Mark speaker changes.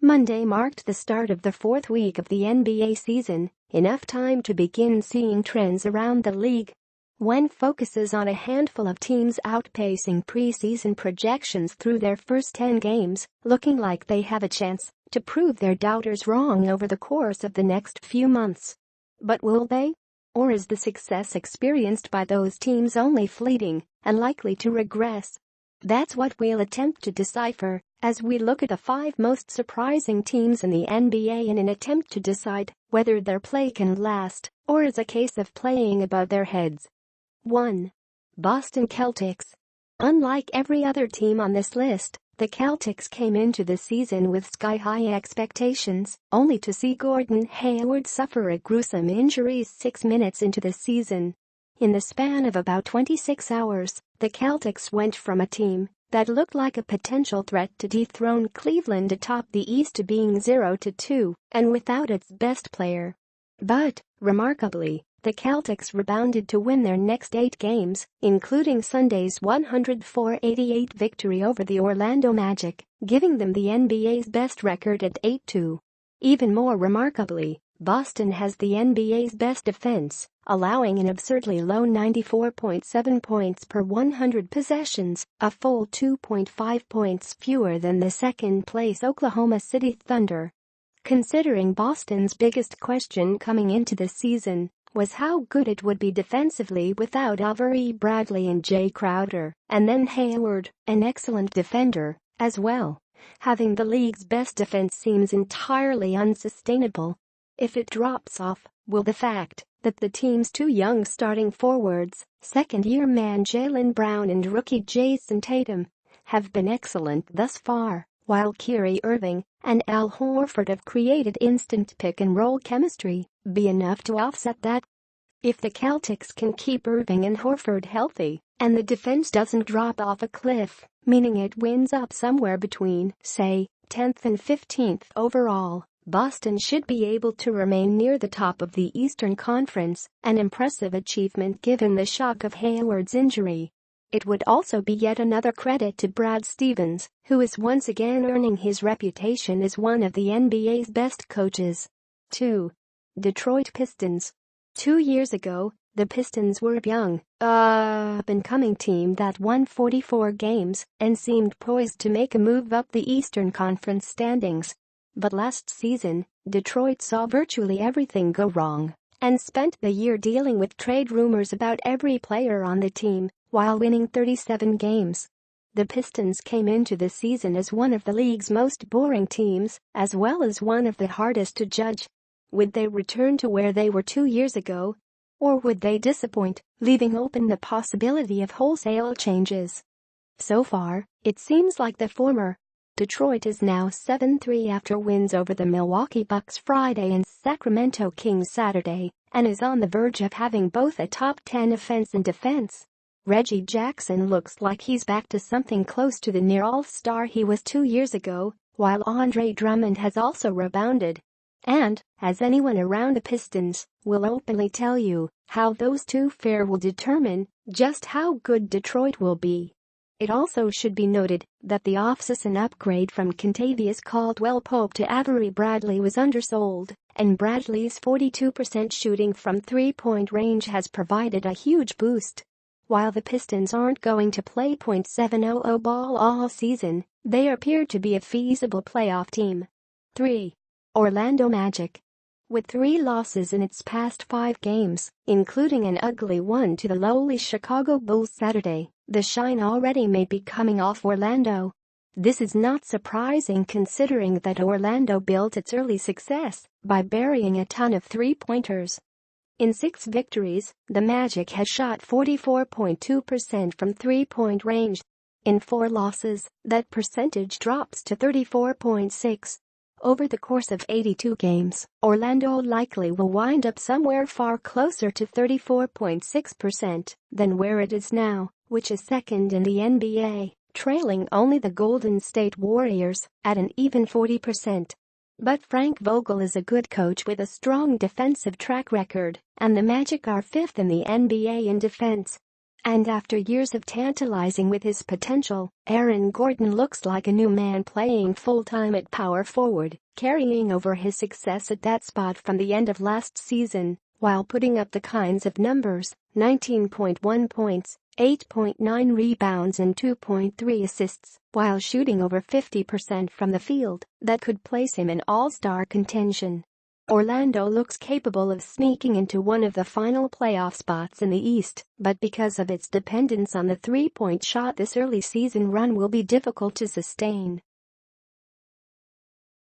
Speaker 1: Monday marked the start of the fourth week of the NBA season, enough time to begin seeing trends around the league. One focuses on a handful of teams outpacing preseason projections through their first 10 games, looking like they have a chance to prove their doubters wrong over the course of the next few months. But will they? Or is the success experienced by those teams only fleeting and likely to regress? That's what we'll attempt to decipher as we look at the 5 most surprising teams in the NBA in an attempt to decide whether their play can last or is a case of playing above their heads. 1. Boston Celtics. Unlike every other team on this list, the Celtics came into the season with sky-high expectations, only to see Gordon Hayward suffer a gruesome injury 6 minutes into the season. In the span of about 26 hours, the Celtics went from a team that looked like a potential threat to dethrone Cleveland atop the East to being 0-2 and without its best player. But, remarkably, the Celtics rebounded to win their next 8 games, including Sunday's 104-88 victory over the Orlando Magic, giving them the NBA's best record at 8-2. Even more remarkably, Boston has the NBA's best defense, allowing an absurdly low 94.7 points per 100 possessions, a full 2.5 points fewer than the second-place Oklahoma City Thunder. Considering Boston's biggest question coming into the season was how good it would be defensively without Avery Bradley and Jay Crowder, and then Hayward, an excellent defender, as well. Having the league's best defense seems entirely unsustainable. If it drops off, will the fact that the team's 2 young starting forwards, second-year man Jaylen Brown and rookie Jason Tatum, have been excellent thus far, while Kyrie Irving and Al Horford have created instant pick-and-roll chemistry, be enough to offset that? If the Celtics can keep Irving and Horford healthy, and the defense doesn't drop off a cliff, meaning it wins up somewhere between, say, 10th and 15th overall, Boston should be able to remain near the top of the Eastern Conference, an impressive achievement given the shock of Hayward's injury. It would also be yet another credit to Brad Stevens, who is once again earning his reputation as one of the NBA's best coaches. 2. Detroit Pistons. 2 years ago, the Pistons were a young, up-and-coming team that won 44 games and seemed poised to make a move up the Eastern Conference standings. But last season, Detroit saw virtually everything go wrong and spent the year dealing with trade rumors about every player on the team while winning 37 games. The Pistons came into the season as one of the league's most boring teams, as well as one of the hardest to judge. Would they return to where they were 2 years ago? Or would they disappoint, leaving open the possibility of wholesale changes? So far, it seems like the former. Detroit is now 7-3 after wins over the Milwaukee Bucks Friday and Sacramento Kings Saturday, and is on the verge of having both a top 10 offense and defense. Reggie Jackson looks like he's back to something close to the near all-star he was 2 years ago, while Andre Drummond has also rebounded. And, as anyone around the Pistons will openly tell you, how those two fare will determine just how good Detroit will be. It also should be noted that the off-season upgrade from Kentavious Caldwell-Pope to Avery Bradley was undersold, and Bradley's 42% shooting from three-point range has provided a huge boost. While the Pistons aren't going to play .700 ball all season, they appear to be a feasible playoff team. 3. Orlando Magic. With 3 losses in its past 5 games, including an ugly one to the lowly Chicago Bulls Saturday, the shine already may be coming off Orlando. This is not surprising considering that Orlando built its early success by burying a ton of three-pointers. In 6 victories, the Magic has shot 44.2% from three-point range. In 4 losses, that percentage drops to 34.6%. Over the course of 82 games, Orlando likely will wind up somewhere far closer to 34.6% than where it is now, which is second in the NBA, trailing only the Golden State Warriors at an even 40%. But Frank Vogel is a good coach with a strong defensive track record, and the Magic are 5th in the NBA in defense. And after years of tantalizing with his potential, Aaron Gordon looks like a new man playing full-time at power forward, carrying over his success at that spot from the end of last season, while putting up the kinds of numbers: 19.1 points, 8.9 rebounds and 2.3 assists, while shooting over 50% from the field, that could place him in all-star contention. Orlando looks capable of sneaking into one of the final playoff spots in the East, but because of its dependence on the three-point shot, this early season run will be difficult to sustain.